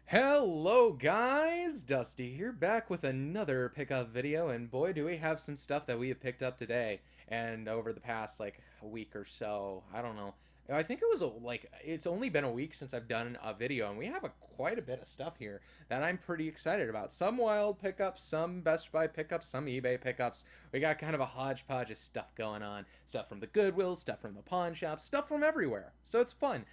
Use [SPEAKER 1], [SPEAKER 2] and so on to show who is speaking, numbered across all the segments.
[SPEAKER 1] Hello guys, Dusty here, back with another pickup video, and boy do we have some stuff that we have picked up today and over the past like a week or so. I don't know. I think it was it's only been a week since I've done a video, and we have quite a bit of stuff here that I'm pretty excited about. Some wild pickups, some Best Buy pickups, some eBay pickups. We got kind of a hodgepodge of stuff going on. Stuff from the Goodwill, stuff from the pawn shop, stuff from everywhere. So it's fun.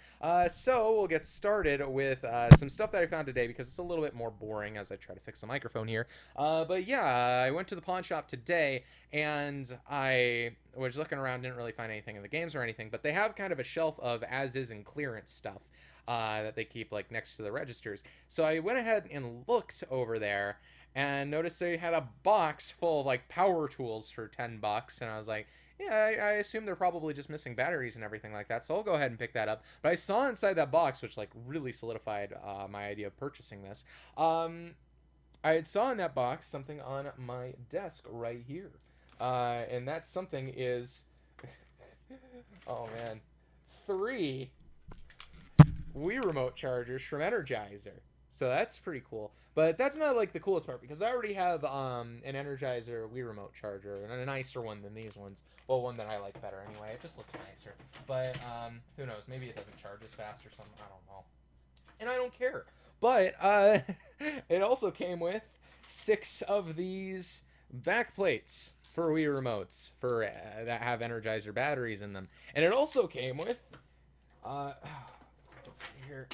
[SPEAKER 1] So we'll get started with some stuff that I found today because it's a little bit more boring as I try to fix the microphone here. But yeah, I went to the pawn shop today and I was looking around, didn't really find anything in the games or anything, but they have kind of a shelf of as is and clearance stuff that they keep like next to the registers. So I went ahead and looked over there and noticed they had a box full of like power tools for $10, and I was like, yeah, I assume they're probably just missing batteries and everything like that, so I'll go ahead and pick that up. But I saw inside that box, which like really solidified my idea of purchasing this. I saw in that box something on my desk right here, and that something is, oh man, three Wii remote chargers from Energizer. So that's pretty cool. But that's not like the coolest part because I already have an Energizer Wii remote charger and a nicer one than these ones. Well, one that I like better anyway. It just looks nicer. But who knows? Maybe it doesn't charge as fast or something. I don't know. And I don't care. But it also came with 6 of these back plates for Wii remotes for that have Energizer batteries in them. And it also came with let's see here.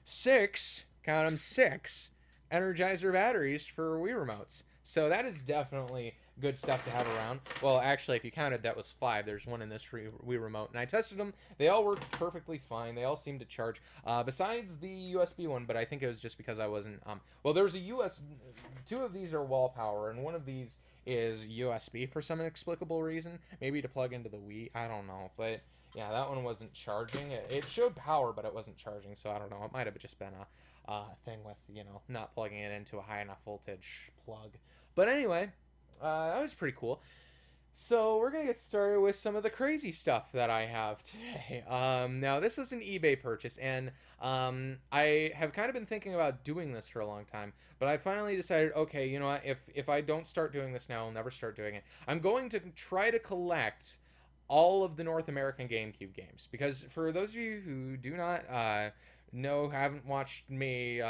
[SPEAKER 1] 6, count them, 6 Energizer batteries for Wii remotes. So that is definitely good stuff to have around. Well, actually, if you counted, that was 5. There's one in this Wii remote. And I tested them. They all worked perfectly fine. They all seemed to charge. Besides the USB one, but I think it was just because I wasn't... well, there's a US... 2 of these are wall power, and one of these is USB for some inexplicable reason. Maybe to plug into the Wii. I don't know. But... yeah, that one wasn't charging. It showed power, but it wasn't charging, so I don't know. It might have just been a thing with, not plugging it into a high enough voltage plug. But anyway, that was pretty cool. So we're going to get started with some of the crazy stuff that I have today. Now, this is an eBay purchase, and I have kind of been thinking about doing this for a long time, but I finally decided, okay, you know what, if I don't start doing this now, I'll never start doing it. I'm going to try to collect all of the North American GameCube games, because for those of you who do not haven't watched me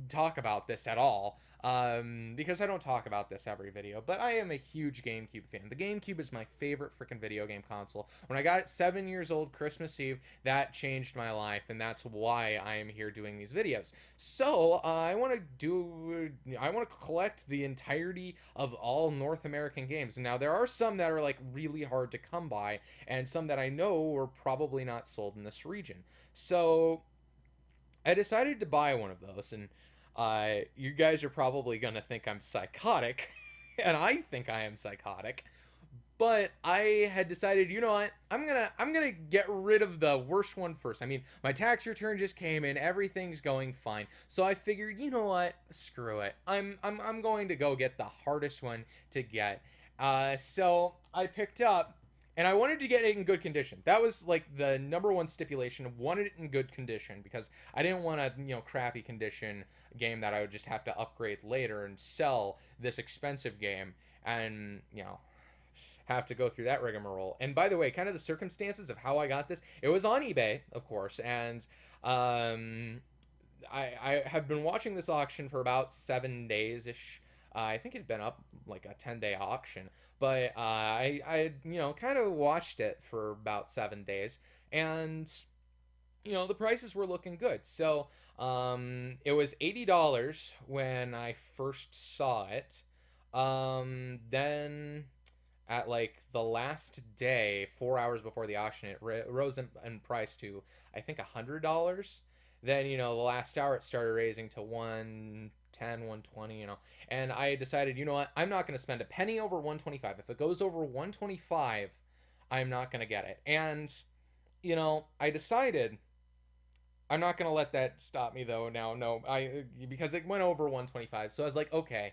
[SPEAKER 1] talk about this at all, because I don't talk about this every video, but I am a huge GameCube fan. The GameCube is my favorite freaking video game console. When I got it 7 years old, Christmas Eve, that changed my life, and that's why I am here doing these videos. So I want to collect the entirety of all North American games. Now there are some that are like really hard to come by, and some that I know are probably not sold in this region. So I decided to buy one of those, and you guys are probably gonna think I'm psychotic, and I think I am psychotic. But I had decided, you know what? I'm gonna get rid of the worst one first. I mean, my tax return just came in, everything's going fine. So I figured, you know what? Screw it. I'm going to go get the hardest one to get. So I picked up, and I wanted to get it in good condition. That was like the number one stipulation. Wanted it in good condition because I didn't want a crappy condition game that I would just have to upgrade later and sell this expensive game and have to go through that rigmarole. And by the way, kind of the circumstances of how I got this, it was on eBay, of course, and I have been watching this auction for about 7 days ish. I think it had been up like a 10-day auction, but I kind of watched it for about 7 days, and the prices were looking good. So it was $80 when I first saw it. Then at like the last day, 4 hours before the auction, it rose in price to I think $100. Then the last hour it started raising to 110, 120, and I decided, you know what, I'm not going to spend a penny over 125. If it goes over 125, I'm not going to get it. And I decided I'm not going to let that stop me though. Now, no, because it went over 125. So I was like, okay,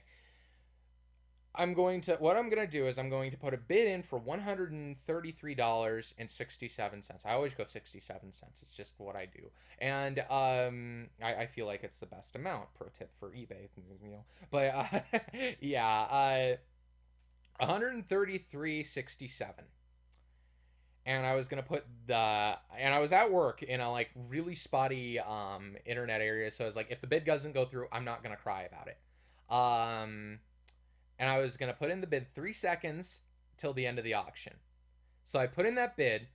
[SPEAKER 1] what I'm going to do is I'm going to put a bid in for $133.67. I always go 67 cents. It's just what I do. And I feel like it's the best amount. Pro tip for eBay, you know. But yeah, 133.67. And I was gonna put and I was at work in a like really spotty internet area, so I was like, if the bid doesn't go through, I'm not gonna cry about it. Um, and I was gonna put in the bid 3 seconds till the end of the auction. So I put in that bid,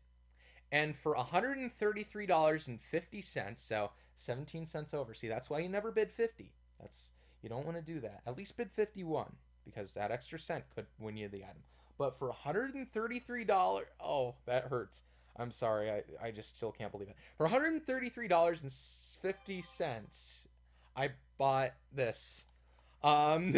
[SPEAKER 1] and for $133.50, so 17 cents over. See, that's why you never bid 50. That's You don't want to do that. At least bid 51 because that extra cent could win you the item. But for $133, oh, that hurts. I'm sorry. I just still can't believe it. For $133.50, I bought this. Um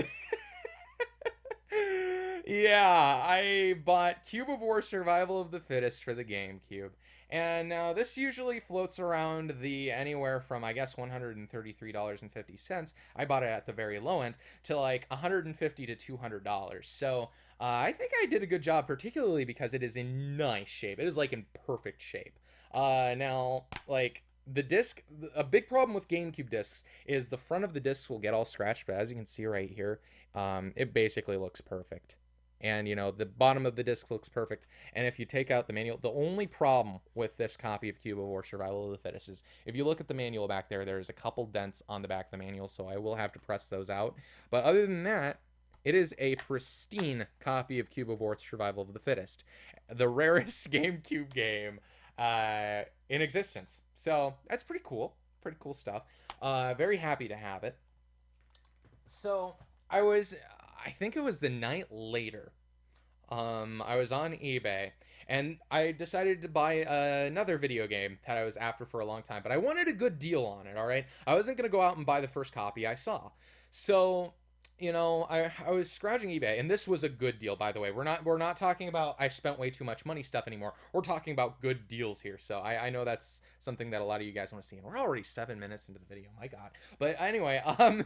[SPEAKER 1] Yeah, I bought Cube of War Survival of the Fittest for the GameCube. And now this usually floats around the anywhere from, I guess, $133.50. I bought it at the very low end to like $150 to $200. So I think I did a good job, particularly because it is in nice shape. It is like in perfect shape. Now, like, the disc, a big problem with GameCube discs is the front of the discs will get all scratched, but as you can see right here, it basically looks perfect. And, you know, the bottom of the disc looks perfect. And if you take out the manual, the only problem with this copy of Cube of War Survival of the Fittest is if you look at the manual back there, there's a couple dents on the back of the manual, so I will have to press those out. But other than that, it is a pristine copy of Cube of War Survival of the Fittest, the rarest GameCube game in existence. So that's pretty cool. Pretty cool stuff. Very happy to have it. So I think it was the night later. I was on eBay and I decided to buy another video game that I was after for a long time, but I wanted a good deal on it, all right? I wasn't going to go out and buy the first copy I saw. So, you know, I was scrounging eBay, and this was a good deal, by the way. We're not talking about I spent way too much money stuff anymore. We're talking about good deals here. So I know that's something that a lot of you guys want to see, and we're already 7 minutes into the video. My God. But anyway, I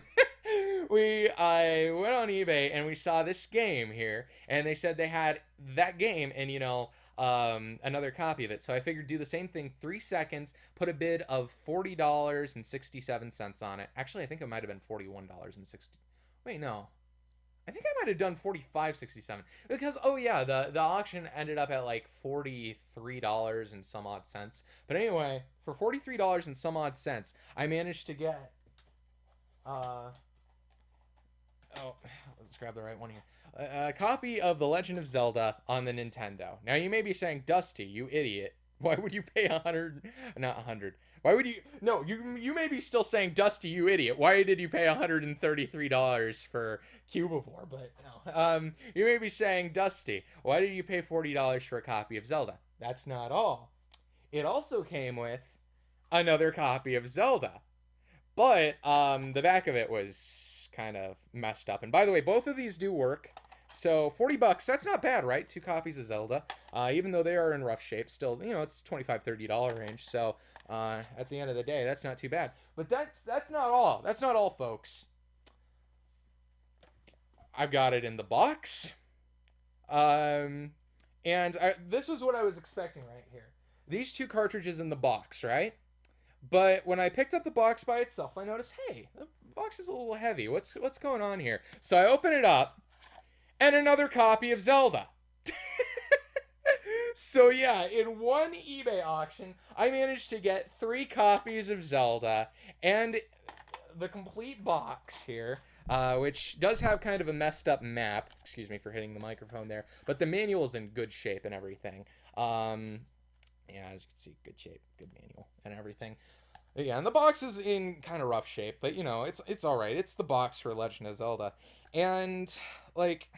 [SPEAKER 1] went on eBay and we saw this game here, and they said they had that game and, you know, another copy of it. So I figured do the same thing, 3 seconds, put a bid of $40.67 on it. Actually, I think it might have been $41.60. Wait, no. I think I might have done 45.67 because, oh yeah, the auction ended up at like $43 and some odd cents. But anyway, for $43 and some odd cents, I managed to get oh, let's grab the right one here. A copy of The Legend of Zelda on the Nintendo. Now you may be saying, Dusty, you idiot. Why would you pay not 100. Why would you, no, you may be still saying, Dusty, you idiot. Why did you pay $133 for Cube of War? But no, you may be saying, Dusty, why did you pay $40 for a copy of Zelda? That's not all. It also came with another copy of Zelda. But the back of it was kind of messed up. And by the way, both of these do work. So $40, that's not bad, right? 2 copies of Zelda. Even though they are in rough shape, still, you know, it's $25-$30 range. So at the end of the day, that's not too bad. But that's not all. That's not all, folks. I've got it in the box. And this was what I was expecting right here. These 2 cartridges in the box, right? But when I picked up the box by itself, I noticed, hey, the box is a little heavy. What's going on here? So I open it up, and another copy of Zelda. So yeah, in one eBay auction, I managed to get 3 copies of Zelda and the complete box here, which does have kind of a messed up map. Excuse me for hitting the microphone there, but the manual's in good shape and everything. Yeah, as you can see, good shape, good manual, and everything. Yeah, and the box is in kind of rough shape, but, you know, it's all right. It's the box for Legend of Zelda. And, like,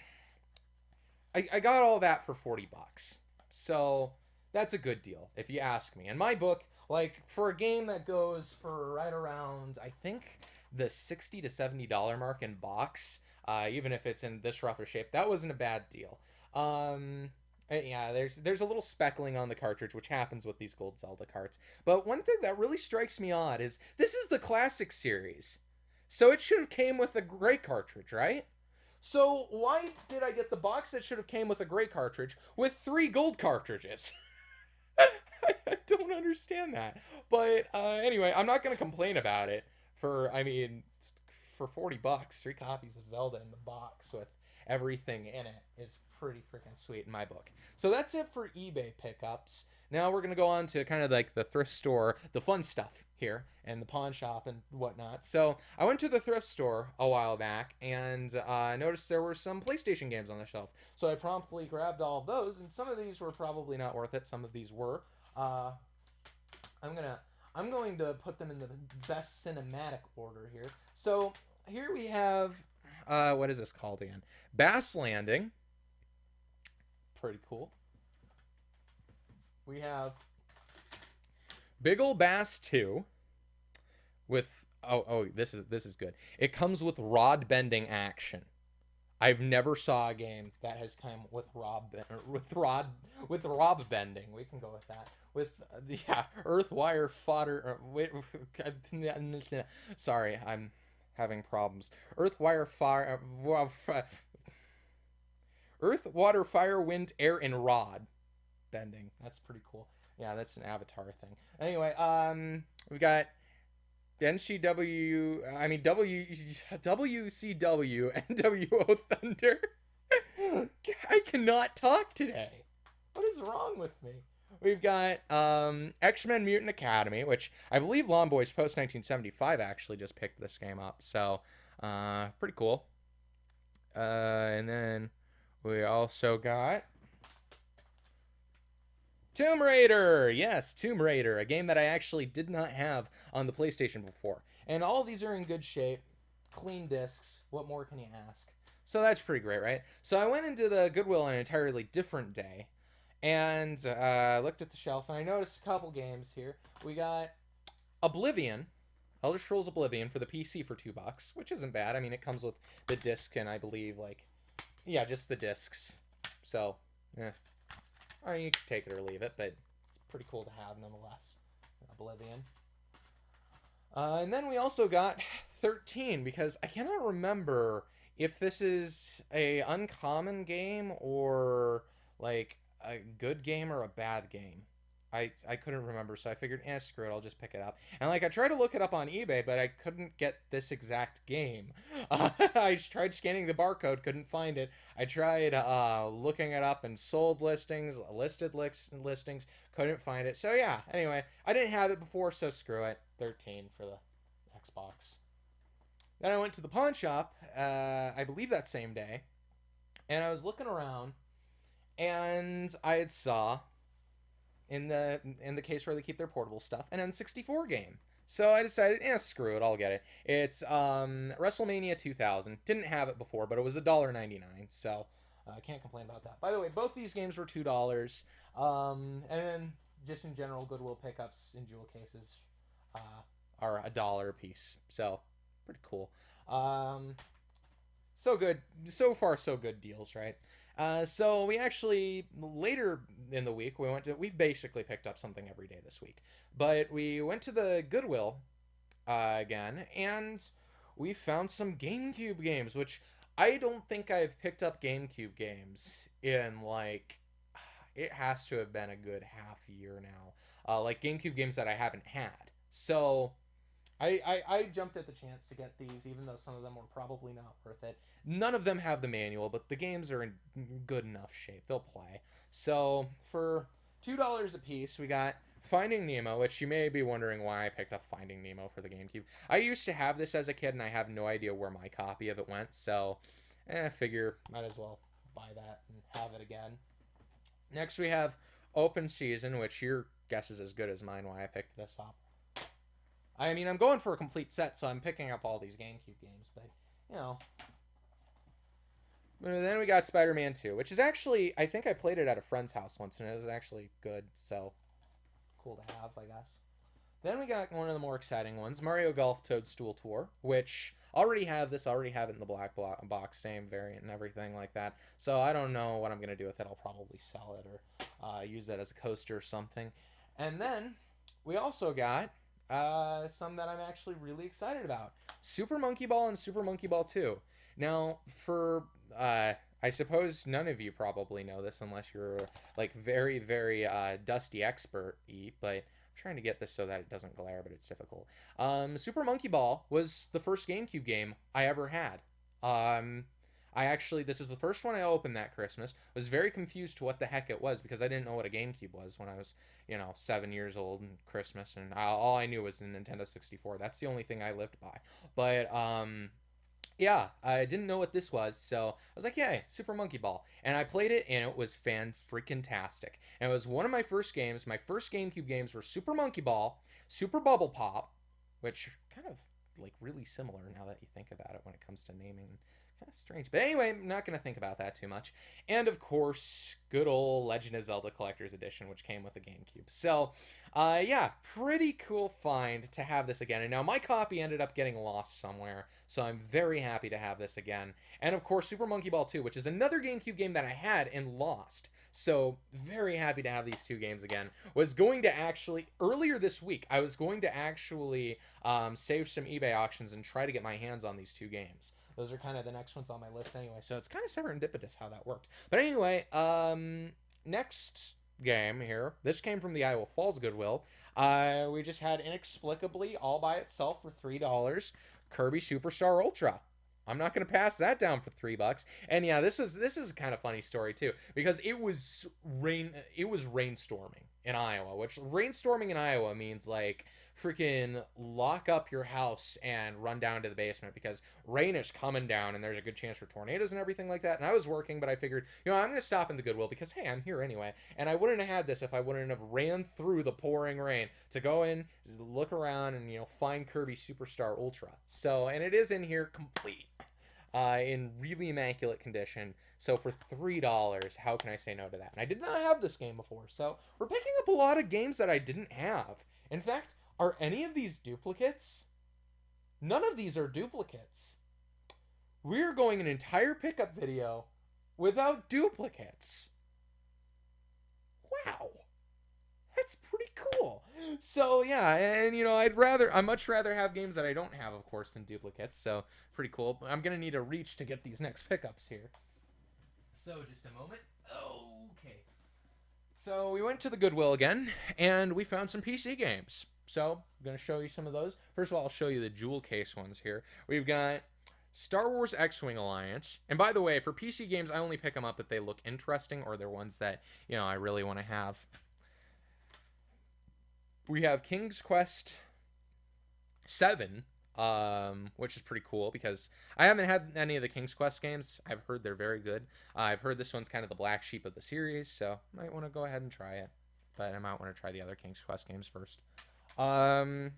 [SPEAKER 1] I got all that for $40. So, that's a good deal, if you ask me. In my book, like, for a game that goes for right around, I think, the $60 to $70 mark in box, even if it's in this rougher shape, that wasn't a bad deal. Yeah, there's a little speckling on the cartridge, which happens with these gold Zelda carts. But one thing that really strikes me odd is this is the classic series. So it should have came with a great cartridge, right? So why did I get the box that should have came with a gray cartridge with 3 gold cartridges? I don't understand that. But anyway, I'm not gonna complain about it. I mean, for 40 bucks, 3 copies of Zelda in the box with everything in it is pretty freaking sweet in my book. So that's it for eBay pickups. Now we're gonna go on to kind of like the thrift store, the fun stuff here, and the pawn shop and whatnot. So I went to the thrift store a while back and noticed there were some PlayStation games on the shelf. So I promptly grabbed all of those, and some of these were probably not worth it. Some of these were. Uh, I'm gonna I'm going to put them in the best cinematic order here. So here we have what is this called again? Bass Landing. Pretty cool. We have Big Ol' Bass 2 with this is good. It comes with rod bending action. I've never saw a game that has come with rob bending. We can go with that. With earth wire fodder. Sorry, I'm having problems. Earth wire fire. Earth, water, fire, wind, air, and rod bending. That's pretty cool. Yeah, that's an Avatar thing. Anyway, we got WCW and WO Thunder. I cannot talk today. What is wrong with me? We've got X-Men Mutant Academy, which I believe Lawn Boys Post 1975 actually just picked this game up. So, pretty cool. And then we also got Tomb Raider! Yes, Tomb Raider, a game that I actually did not have on the PlayStation before. And all of these are in good shape, clean discs. What more can you ask? So that's pretty great, right? So I went into the Goodwill on an entirely different day and looked at the shelf, and I noticed a couple games here. We got Oblivion, Elder Scrolls Oblivion for the PC for $2, which isn't bad. I mean, it comes with the disc and I believe, just the discs. So, or you can take it or leave it, but it's pretty cool to have nonetheless. Oblivion. And then we also got 13, because I cannot remember if this is a uncommon game or like a good game or a bad game. I couldn't remember, so I figured, screw it, I'll just pick it up. And I tried to look it up on eBay, but I couldn't get this exact game. I tried scanning the barcode, couldn't find it. I tried looking it up in sold listings, listed listings, couldn't find it. So yeah, anyway, I didn't have it before, so screw it. 13 for the Xbox. Then I went to the pawn shop, I believe that same day, and I was looking around, and I had saw in the case where they keep their portable stuff, an N64 game. So I decided, screw it, I'll get it. It's WrestleMania 2000. Didn't have it before, but it was $1.99, so I can't complain about that. By the way, both these games were $2, and then just in general, Goodwill pickups in jewel cases are $1 a piece. So pretty cool. So good. So far, so good deals, right? So we actually, later in the week, we've basically picked up something every day this week. But we went to the Goodwill again, and we found some GameCube games, which I don't think I've picked up GameCube games in, it has to have been a good half year now. GameCube games that I haven't had. So I jumped at the chance to get these, even though some of them were probably not worth it. None of them have the manual, but the games are in good enough shape. They'll play. So for $2 a piece, we got Finding Nemo, which you may be wondering why I picked up Finding Nemo for the GameCube. I used to have this as a kid, and I have no idea where my copy of it went. So I figure might as well buy that and have it again. Next, we have Open Season, which your guess is as good as mine why I picked this up. I mean, I'm going for a complete set, so I'm picking up all these GameCube games, but, And then we got Spider-Man 2, which is actually, I think I played it at a friend's house once, and it was actually good, so cool to have, I guess. Then we got one of the more exciting ones, Mario Golf Toadstool Tour, which already have it in the black box, same variant and everything like that. So I don't know what I'm going to do with it. I'll probably sell it or use that as a coaster or something. And then we also got some that I'm actually really excited about. Super Monkey Ball and Super Monkey Ball 2. Now, for I suppose none of you probably know this unless you're like very, very Dusty expert but I'm trying to get this so that it doesn't glare, but it's difficult. Super Monkey Ball was the first GameCube game I ever had. Um, I actually, this is the first one I opened that Christmas. Was very confused to what the heck it was because I didn't know what a GameCube was when I was, 7 years old and Christmas, and all I knew was the Nintendo 64. That's the only thing I lived by. But yeah, I didn't know what this was, so I was like, "Yay, Super Monkey Ball!" And I played it, and it was fan freaking tastic. And it was one of my first games. My first GameCube games were Super Monkey Ball, Super Bubble Pop, which kind of like really similar now that you think about it when it comes to naming. Kind of strange, but anyway, I'm not gonna think about that too much. And of course, good old Legend of Zelda Collector's Edition, which came with the GameCube. So, yeah, pretty cool find to have this again. And now my copy ended up getting lost somewhere, so I'm very happy to have this again. And of course, Super Monkey Ball 2, which is another GameCube game that I had and lost. So, very happy to have these two games again. Was going to actually, earlier this week, I was going to actually save some eBay auctions and try to get my hands on these two games. Those are kind of the next ones on my list anyway, so it's kind of serendipitous how that worked. But anyway, next game here. This came from the Iowa Falls Goodwill. We just had inexplicably all by itself for $3 Kirby Superstar Ultra. I'm not gonna pass that down for $3. And yeah, this is a kind of funny story too because it was rainstorming in Iowa, which rainstorming in Iowa means like freaking lock up your house and run down to the basement because rain is coming down and there's a good chance for tornadoes and everything like that. And I was working, but I figured, I'm going to stop in the Goodwill because, hey, I'm here anyway. And I wouldn't have had this if I wouldn't have ran through the pouring rain to go in, look around, and, find Kirby Superstar Ultra. So, and it is in here complete. In really immaculate condition. So for $3, how can I say no to that? And I did not have this game before, so we're picking up a lot of games that I didn't have. In fact, are any of these duplicates? None of these are duplicates. We're going an entire pickup video without duplicates. Wow. That's pretty cool. So yeah, and I'd much rather have games that I don't have, of course, than duplicates. So pretty cool. I'm gonna need a reach to get these next pickups here. So just a moment. Okay. So we went to the Goodwill again, and we found some PC games. So I'm gonna show you some of those. First of all, I'll show you the jewel case ones here. We've got Star Wars X-Wing Alliance. And by the way, for PC games, I only pick them up if they look interesting or they're ones that, I really want to have. We have King's Quest 7, which is pretty cool because I haven't had any of the King's Quest games. I've heard they're very good. I've heard this one's kind of the black sheep of the series, so might want to go ahead and try it. But I might want to try the other King's Quest games first. Then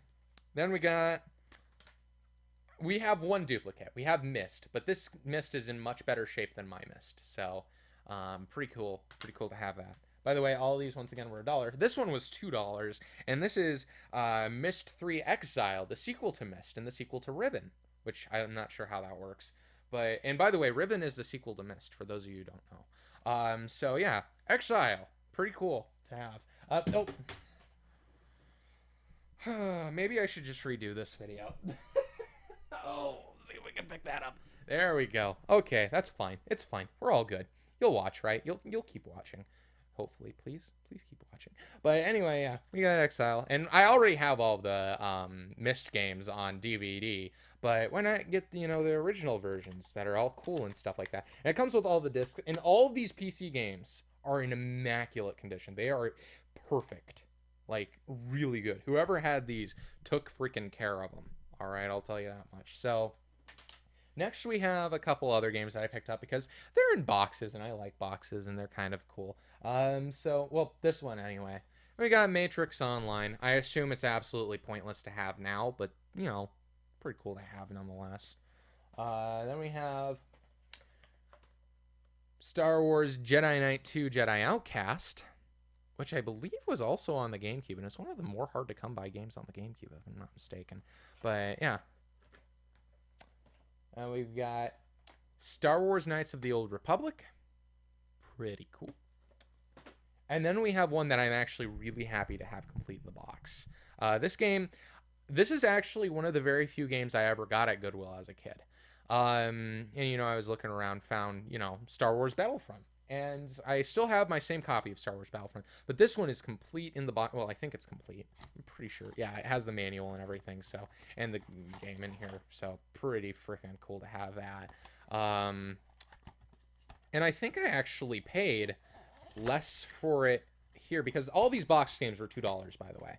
[SPEAKER 1] we have one duplicate. We have Myst, but this Myst is in much better shape than my Myst. So, pretty cool. Pretty cool to have that. By the way, all these, once again, were $1. This one was $2, and this is Myst 3 Exile, the sequel to Myst, and the sequel to Ribbon, which I'm not sure how that works. And by the way, Ribbon is the sequel to Myst, for those of you who don't know. So, yeah, Exile. Pretty cool to have. Maybe I should just redo this video. See if we can pick that up. There we go. Okay, that's fine. It's fine. We're all good. You'll watch, right? You'll keep watching. Hopefully, please keep watching. But anyway, yeah, we got Exile, and I already have all the Myst games on DVD. But why not get the original versions that are all cool and stuff like that? And it comes with all the discs, and all of these PC games are in immaculate condition. They are perfect, like really good. Whoever had these took freaking care of them. All right, I'll tell you that much. So. Next, we have a couple other games that I picked up because they're in boxes, and I like boxes, and they're kind of cool. This one anyway. We got Matrix Online. I assume it's absolutely pointless to have now, but, pretty cool to have nonetheless. Then we have Star Wars Jedi Knight 2 Jedi Outcast, which I believe was also on the GameCube, and it's one of the more hard-to-come-by games on the GameCube, if I'm not mistaken. But, yeah. And we've got Star Wars Knights of the Old Republic. Pretty cool. And then we have one that I'm actually really happy to have complete in the box. This game, this is actually one of the very few games I ever got at Goodwill as a kid. And you know, I was looking around, found, you know, Star Wars Battlefront. And I still have my same copy of Star Wars Battlefront, but this one is complete in the box. Well, I think it's complete. I'm pretty sure. Yeah, it has the manual and everything. So, and the game in here. So, pretty freaking cool to have that. And I think I actually paid less for it here because all these box games were $2, by the way.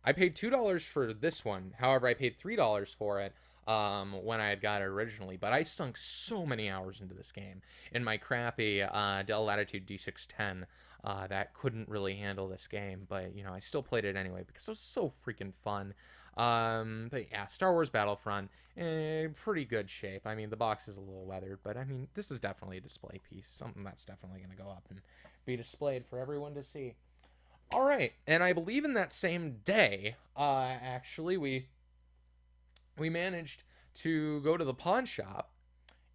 [SPEAKER 1] I paid $2 for this one. However, I paid $3 for it when I had got it originally. But I sunk so many hours into this game in my crappy Dell Latitude D610 that couldn't really handle this game. But, you know, I still played it anyway because it was so freaking fun. But yeah, Star Wars Battlefront, pretty good shape. I mean, the box is a little weathered, but I mean, this is definitely a display piece. Something that's definitely going to go up and be displayed for everyone to see. All right, and I believe in that same day, actually, we managed to go to the pawn shop,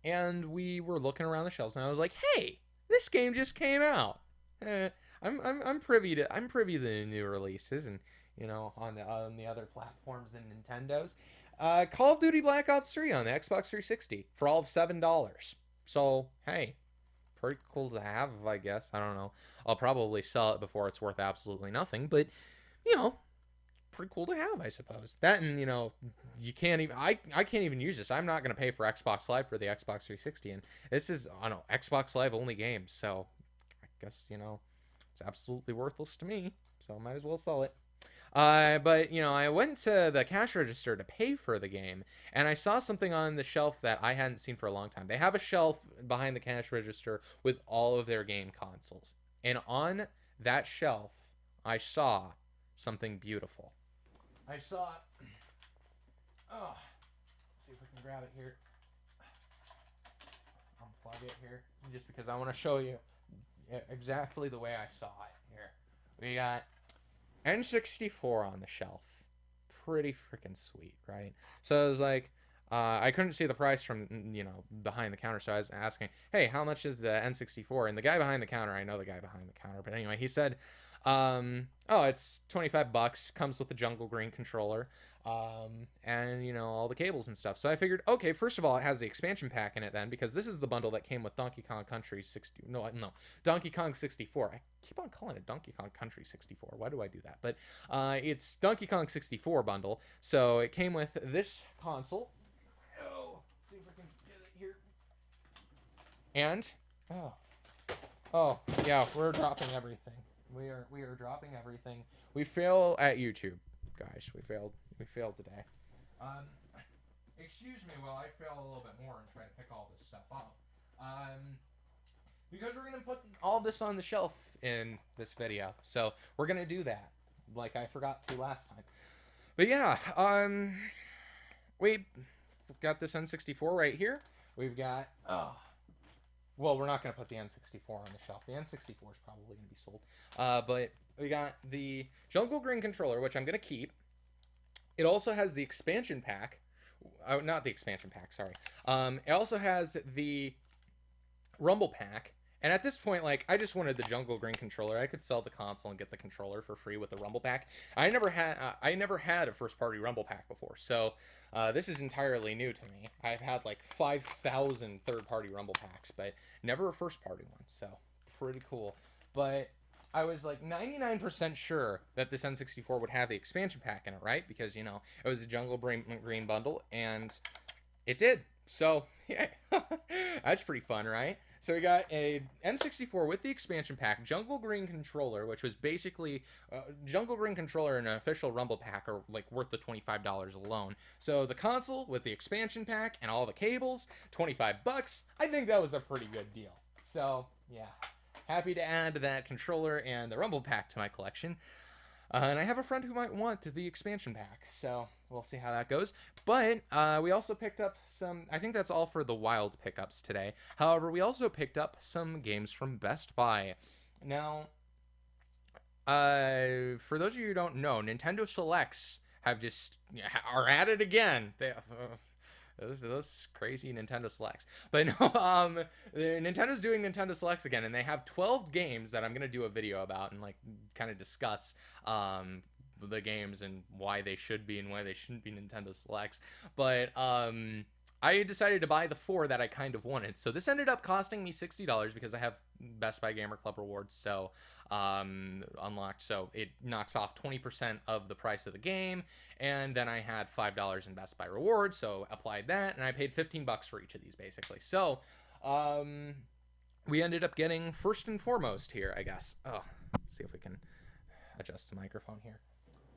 [SPEAKER 1] and we were looking around the shelves, and I was like, "Hey, this game just came out." I'm privy to the new releases, and you know, on the other platforms and Nintendo's. Call of Duty Black Ops 3 on the Xbox 360 for all of $7. So hey, pretty cool to have, I guess. I don't know. I'll probably sell it before it's worth absolutely nothing, but you know, pretty cool to have, I suppose. That, and you know, you can't even I can't even use this. I'm not going to pay for Xbox Live for the Xbox 360, and this is, I don't know, Xbox Live only games, so I guess, you know, it's absolutely worthless to me, so I might as well sell it. But, you know, I went to the cash register to pay for the game, and I saw something on the shelf that I hadn't seen for a long time. They have a shelf behind the cash register with all of their game consoles. And on that shelf, I saw something beautiful. I saw... Oh, let's see if we can grab it here. Unplug it here, just because I want to show you exactly the way I saw it. Here, we got N64 on the shelf. Pretty freaking sweet, right? So I was like, I couldn't see the price from, you know, behind the counter, so I was asking, hey, how much is the N64? And the guy behind the counter, I know the guy behind the counter, but anyway, he said, oh, it's $25, comes with the Jungle Green controller, and, you know, all the cables and stuff. So I figured, okay, first of all, it has the expansion pack in it then, because this is the bundle that came with Donkey Kong Country 60, no, Donkey Kong 64. I keep on calling it Donkey Kong Country 64. Why do I do that? But, it's Donkey Kong 64 bundle, so it came with this console. Oh, see if I can get it here. And, oh, yeah, we're dropping everything. We are dropping everything. We fail at YouTube, guys. We failed today. Excuse me while I fail a little bit more and try to pick all this stuff up. Because we're gonna put all this on the shelf in this video, so we're gonna do that, like I forgot to last time. But yeah, we've got this N64 right here. We've got well, we're not going to put the N64 on the shelf. The N64 is probably going to be sold. But we got the Jungle Green controller, which I'm going to keep. It also has the expansion pack. Not the expansion pack, sorry. It also has the Rumble pack. And at this point, like, I just wanted the Jungle Green controller. I could sell the console and get the controller for free with the Rumble pack. I never had a first-party Rumble pack before, so this is entirely new to me. I've had like 5,000 third-party Rumble packs, but never a first-party one, so pretty cool. But I was like 99% sure that this N64 would have the expansion pack in it, right? Because, you know, it was a Jungle Green bundle, and it did. So, yeah, that's pretty fun, right? So we got a N64 with the expansion pack, Jungle Green controller, which was basically Jungle Green controller and an official Rumble pack are like worth the $25 alone. So the console with the expansion pack and all the cables, $25. I think that was a pretty good deal. So yeah, happy to add that controller and the Rumble pack to my collection. And I have a friend who might want the expansion pack, so we'll see how that goes. But we also picked up some, I think that's all for the wild pickups today. However, we also picked up some games from Best Buy. Now, for those of you who don't know, Nintendo Selects are at it again. Those crazy Nintendo Selects. But no, Nintendo's doing Nintendo Selects again, and they have 12 games that I'm going to do a video about and, like, kind of discuss, the games and why they should be and why they shouldn't be Nintendo Selects. But I decided to buy the 4 that I kind of wanted. So this ended up costing me $60 because I have Best Buy Gamer Club rewards, so unlocked. So it knocks off 20% of the price of the game, and then I had $5 in Best Buy rewards, so applied that, and I paid $15 for each of these basically. So we ended up getting first and foremost here, I guess. Oh, see if we can adjust the microphone here.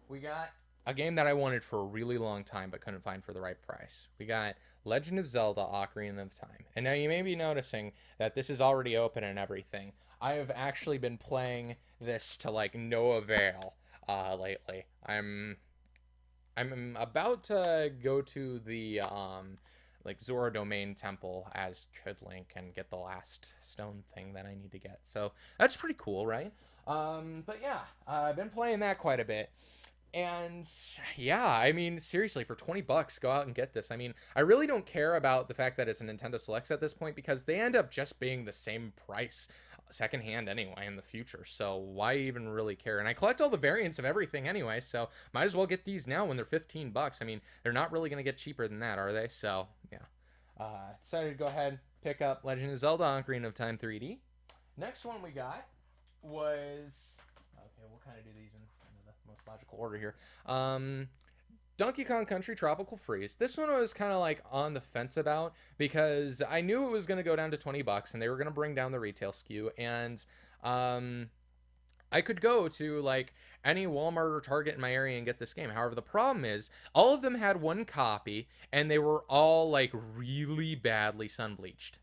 [SPEAKER 1] We got a game that I wanted for a really long time but couldn't find for the right price. We got Legend of Zelda Ocarina of Time. And now you may be noticing that this is already open and everything. I have actually been playing this to like no avail lately. I'm about to go to the like Zora Domain Temple as Kid Link and get the last stone thing that I need to get. So that's pretty cool, right? But yeah, I've been playing that quite a bit. And yeah, I mean, seriously, for $20, go out and get this. I mean, I really don't care about the fact that it's a Nintendo Selects at this point because they end up just being the same price secondhand anyway in the future. So why even really care? And I collect all the variants of everything anyway, so might as well get these now when they're $15. I mean, they're not really going to get cheaper than that, are they? So yeah, decided to go ahead and pick up Legend of Zelda Ocarina of Time 3D. Next one we got was, okay, we'll kind of do these in the most logical order here. Donkey Kong Country Tropical Freeze. This one I was kind of like on the fence about because I knew it was going to go down to $20 and they were going to bring down the retail SKU, and I could go to like any Walmart or Target in my area and get this game. However, the problem is all of them had one copy and they were all like really badly sun bleached,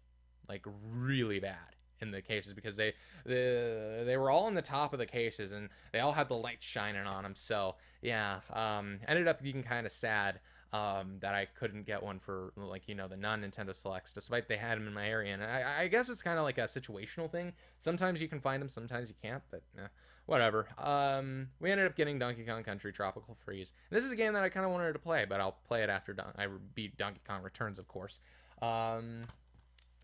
[SPEAKER 1] like really bad in the cases because they were all on the top of the cases and they all had the light shining on them. So yeah, ended up being kind of sad that I couldn't get one for like, you know, the non-Nintendo Selects, despite they had them in my area. And I guess it's kind of like a situational thing. Sometimes you can find them, sometimes you can't, but whatever. We ended up getting Donkey Kong Country Tropical Freeze. And this is a game that I kind of wanted to play, but I'll play it after I beat Donkey Kong Returns, of course.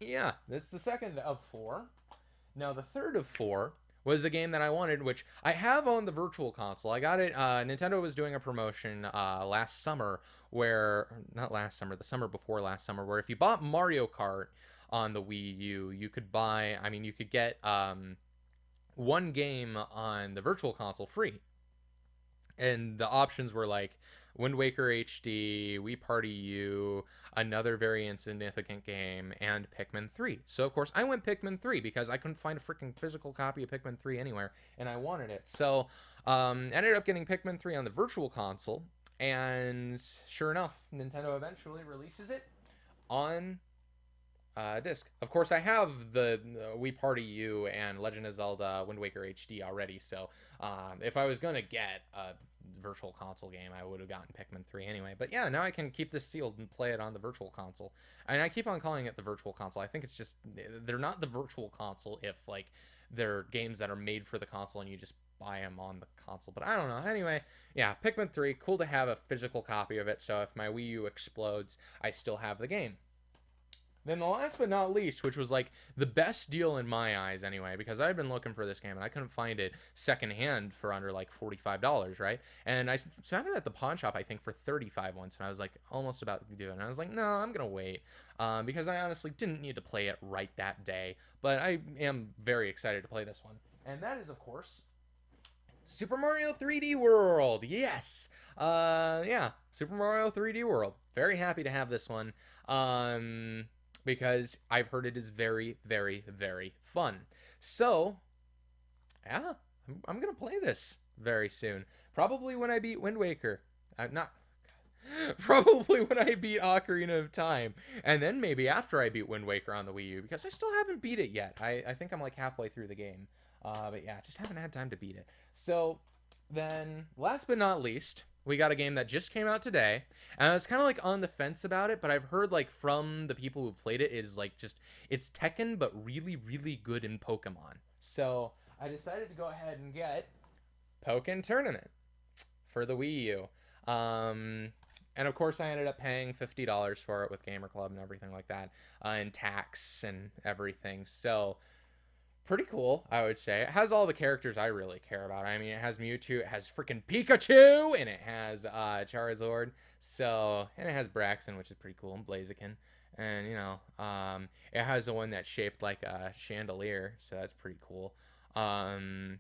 [SPEAKER 1] Yeah, this is the second of 4. Now, the third of 4 was a game that I wanted, which I have on the Virtual Console. I got it, Nintendo was doing a promotion last summer where, not last summer, the summer before last summer, where if you bought Mario Kart on the Wii U, you could buy, I mean, you could get one game on the Virtual Console free. And the options were like Wind Waker HD, Wii Party U, another very insignificant game, and Pikmin 3. So, of course, I went Pikmin 3 because I couldn't find a freaking physical copy of Pikmin 3 anywhere, and I wanted it. So, ended up getting Pikmin 3 on the Virtual Console, and sure enough, Nintendo eventually releases it on disc. Of course, I have the Wii Party U and Legend of Zelda Wind Waker HD already, so if I was going to get a Virtual Console game, I would have gotten Pikmin 3 anyway. But yeah, now I can keep this sealed and play it on the Virtual Console. And I keep on calling it the Virtual Console. I think it's just, they're not the Virtual Console if, like, they're games that are made for the console and you just buy them on the console. But I don't know. Anyway, yeah, Pikmin 3, cool to have a physical copy of it, so if my Wii U explodes, I still have the game. Then the last but not least, which was like the best deal in my eyes anyway, because I've been looking for this game and I couldn't find it secondhand for under like $45, right? And I found it at the pawn shop, I think, for $35 once, and I was like almost about to do it. And I was like, no, I'm going to wait because I honestly didn't need to play it right that day. But I am very excited to play this one. And that is, of course, Super Mario 3D World. Yes. Yeah, Super Mario 3D World. Very happy to have this one. Because I've heard it is very, very, very fun. So, yeah, I'm going to play this very soon. Probably when I beat Wind Waker. Probably when I beat Ocarina of Time. And then maybe after I beat Wind Waker on the Wii U, because I still haven't beat it yet. I think I'm like halfway through the game. But yeah, just haven't had time to beat it. So, then, last but not least, we got a game that just came out today, and I was kind of like on the fence about it, but I've heard like from the people who've played it is like just, it's Tekken, but really, really good in Pokemon. So I decided to go ahead and get Pokken Tournament for the Wii U. And of course I ended up paying $50 for it with Gamer Club and everything like that, and tax and everything. So Pretty cool, I would say. It has all the characters I really care about. I mean, it has Mewtwo, it has freaking Pikachu, and it has Charizard. So, and it has Braxton, which is pretty cool, and Blaziken. And, it has the one that's shaped like a chandelier, so that's pretty cool. And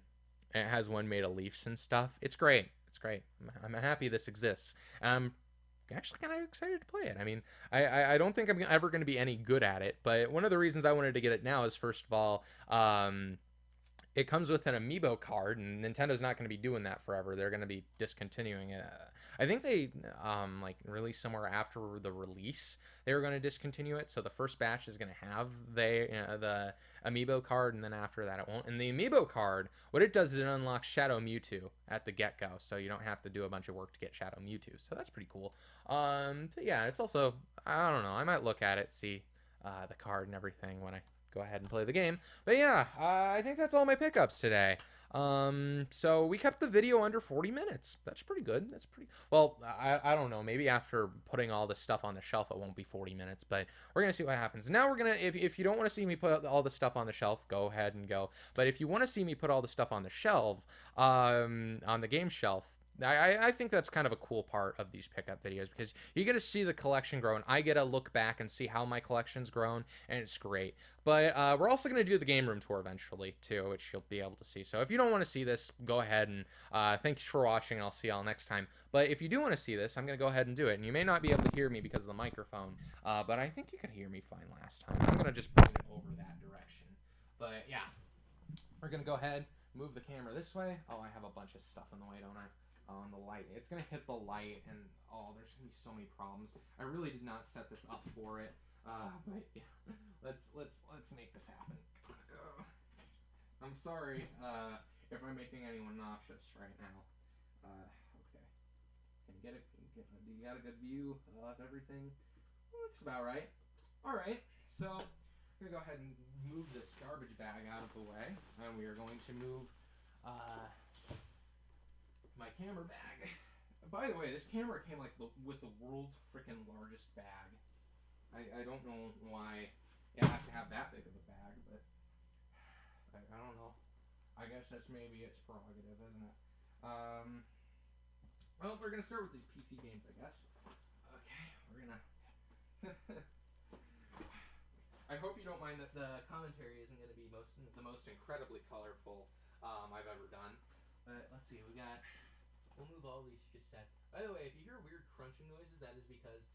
[SPEAKER 1] it has one made of leaves and stuff. It's great. It's great. I'm happy this exists. I'm actually kind of excited to play it. I mean, I don't think I'm ever going to be any good at it, but one of the reasons I wanted to get it now is, first of all, it comes with an amiibo card, and Nintendo's not going to be doing that forever. They're going to be discontinuing it. I think they like released somewhere after the release they were going to discontinue it. So the first batch is going to have the amiibo card, and then after that it won't. And the amiibo card, what it does is it unlocks Shadow Mewtwo at the get-go, so you don't have to do a bunch of work to get Shadow Mewtwo. So that's pretty cool. But yeah, it's also, I don't know, I might look at it, see the card and everything when I go ahead and play the game. But yeah, I think that's all my pickups today. So we kept the video under 40 minutes. That's pretty good. That's pretty well. I don't know. Maybe after putting all the stuff on the shelf, it won't be 40 minutes. But we're gonna see what happens. Now we're gonna. If you don't want to see me put all the stuff on the shelf, go ahead and go. But if you want to see me put all the stuff on the shelf, on the game shelf, I think that's kind of a cool part of these pickup videos, because you get to see the collection grow, and I get to look back and see how my collection's grown, and it's great. But we're also going to do the game room tour eventually, too, which you'll be able to see. So if you don't want to see this, go ahead, and thanks for watching, and I'll see y'all next time. But if you do want to see this, I'm going to go ahead and do it. And you may not be able to hear me because of the microphone, but I think you could hear me fine last time. I'm going to just point it over that direction. But yeah, we're going to go ahead, move the camera this way. Oh, I have a bunch of stuff in the way, don't I? On the light, it's gonna hit the light, and there's gonna be so many problems. I really did not set this up for it, but yeah, let's make this happen. I'm sorry if I'm making anyone nauseous right now. Okay, can you get it? Do you got a good view of everything? Looks about right. All right, so I'm gonna go ahead and move this garbage bag out of the way, and we are going to move my camera bag. By the way, this camera came like with the world's freaking largest bag. I don't know why it has to have that big of a bag, but I don't know. I guess that's maybe its prerogative, isn't it? Well, we're gonna start with these PC games, I guess. Okay, we're gonna. I hope you don't mind that the commentary isn't gonna be the most incredibly colorful I've ever done. But let's see, we'll move all these cassettes. By the way, if you hear weird crunching noises, that is because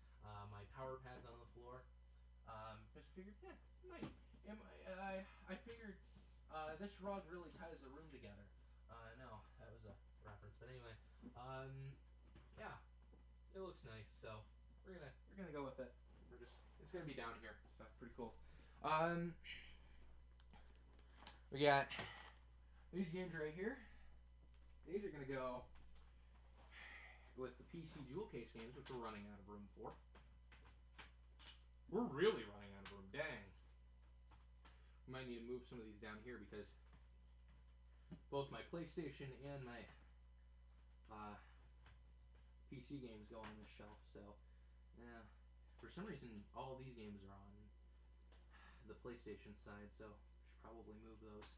[SPEAKER 1] my power pad's on the floor. Just figured, might. I figured this rug really ties the room together. No, that was a reference. But anyway, yeah, it looks nice. So we're gonna go with it. It's gonna be down here, so pretty cool. We got these games right here. These are gonna go with the PC Jewel Case games, which we're running out of room for. We're really running out of room. Dang. We might need to move some of these down here because both my PlayStation and my PC games go on this shelf. So, yeah. For some reason, all these games are on the PlayStation side, so should probably move those.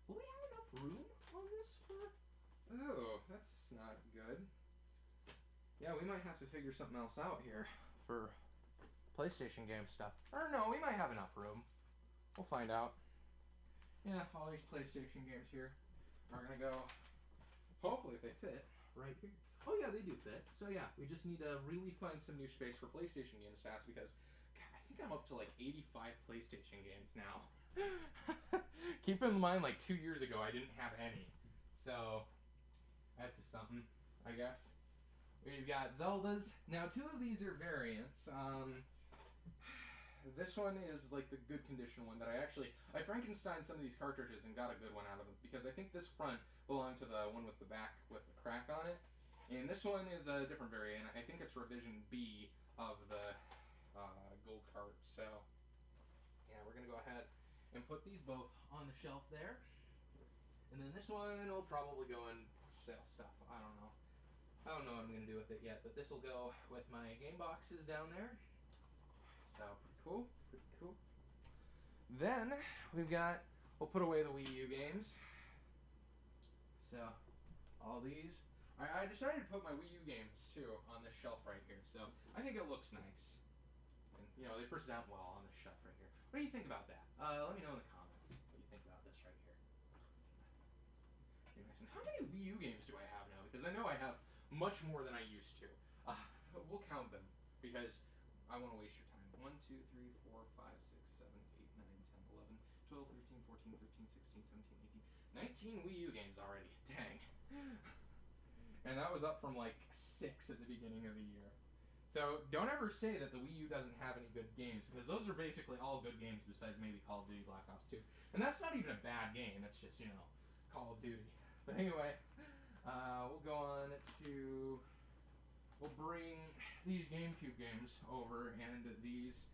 [SPEAKER 1] Will we have enough room on this for... Oh, that's not good. Yeah, we might have to figure something else out here for PlayStation game stuff. Or no, we might have enough room. We'll find out. Yeah, all these PlayStation games here are gonna go, hopefully if they fit, right here. Oh yeah, they do fit. So yeah, we just need to really find some new space for PlayStation games fast, because God, I think I'm up to like 85 PlayStation games now. Keep in mind, like 2 years ago, I didn't have any. So, that's something, I guess. We've got Zeldas. Now, 2 of these are variants. This one is like the good condition one that I Frankensteined some of these cartridges and got a good one out of them, because I think this front belonged to the one with the back with the crack on it. And this one is a different variant. I think it's revision B of the gold cart. So, yeah, we're going to go ahead and put these both on the shelf there. And then this one will probably go in sale stuff. I don't know what I'm going to do with it yet, but this will go with my game boxes down there. So, pretty cool. Pretty cool. Then we've got, we'll put away the Wii U games. So, all these. I decided to put my Wii U games too on this shelf right here. So, I think it looks nice. And, you know, they present well on this shelf right here. What do you think about that? Let me know in the comments what you think about this right here. Pretty nice. And how many Wii U games do I have now? Because I know I have much more than I used to. We'll count them because I want to waste your time. 1, 2, 3, 4, 5, 6, 7, 8, 9, 10, 11, 12, 13, 14, 15, 16, 17, 18, 19 Wii U games already. Dang. And that was up from like 6 at the beginning of the year. So don't ever say that the Wii U doesn't have any good games, because those are basically all good games besides maybe Call of Duty Black Ops 2. And that's not even a bad game, it's just, you know, Call of Duty. But anyway, we'll go on to, we'll bring these GameCube games over and these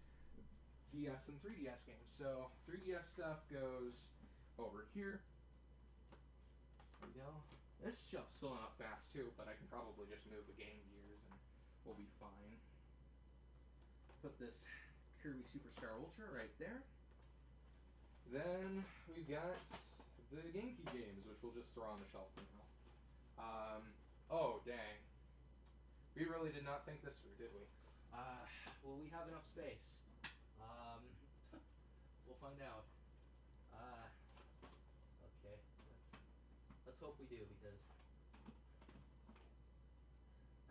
[SPEAKER 1] DS and 3DS games. So 3DS stuff goes over here. There we go. This shelf's filling up fast too, but I can probably just move the Game Gears and we'll be fine. Put this Kirby Superstar Ultra right there. Then we've got the GameCube games, which we'll just throw on the shelf for now. Oh, dang. We really did not think this through, did we? Will we have enough space? We'll find out. Okay, let's hope we do, because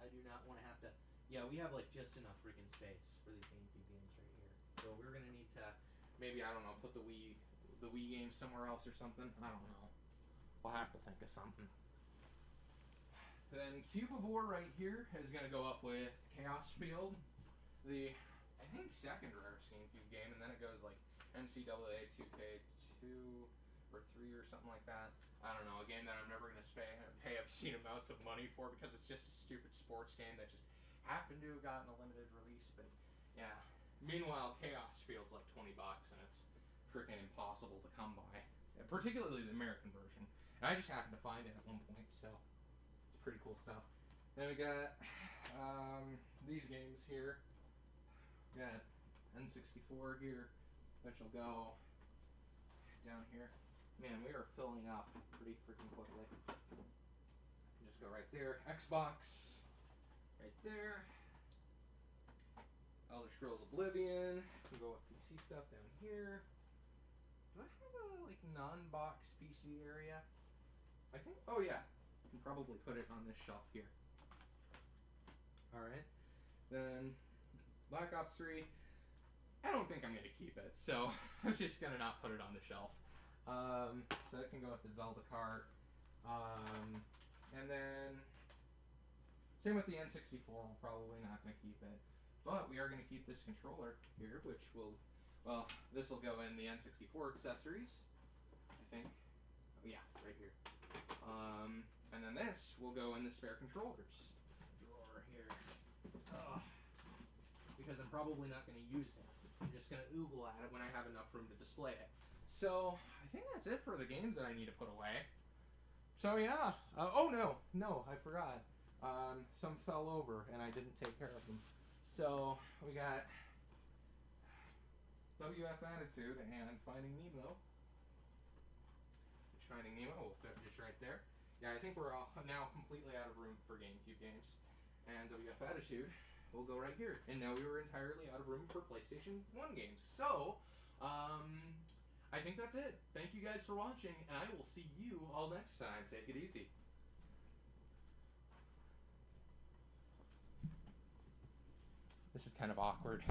[SPEAKER 1] I do not want to have to. Yeah, we have like just enough freaking space for these GameCube games right here. So we're gonna need to maybe, I don't know, put the Wii games somewhere else or something. I don't know. We'll have to think of something. Then Cube of War right here is gonna go up with Chaos Field, the I think second rarest GameCube game, and then it goes like NCAA 2K2 or 3 or something like that. I don't know, a game that I'm never going to pay obscene amounts of money for, because it's just a stupid sports game that just happened to have gotten a limited release. But yeah, meanwhile Chaos Field's like 20 bucks and it's freaking impossible to come by, particularly the American version. And I just happened to find it at one point, so it's pretty cool stuff. Then we got these games here. We got N64 here, which will go down here. Man, we are filling up pretty freaking quickly. Just go right there. Xbox, right there. Elder Scrolls Oblivion. We'll go with PC stuff down here. Do I have a like non-box PC area? I think. Oh yeah, I can probably put it on this shelf here. All right. Then Black Ops 3. I don't think I'm gonna keep it, so I'm just gonna not put it on the shelf. So that can go with the Zelda cart. And then same with the N64, we're probably not going to keep it. But we are going to keep this controller here, which will, well, this will go in the N64 accessories, I think. Oh yeah, right here. And then this will go in the spare controllers drawer here. Because I'm probably not going to use it. I'm just going to oogle at it when I have enough room to display it. So, I think that's it for the games that I need to put away. So, yeah. Oh, no, I forgot. Some fell over, and I didn't take care of them. So, we got WF Attitude and Finding Nemo. Which Finding Nemo will fit just right there. Yeah, I think we're all now completely out of room for GameCube games. And WF Attitude will go right here. And now we were entirely out of room for PlayStation 1 games. So, I think that's it. Thank you guys for watching, and I will see you all next time. Take it easy. This is kind of awkward.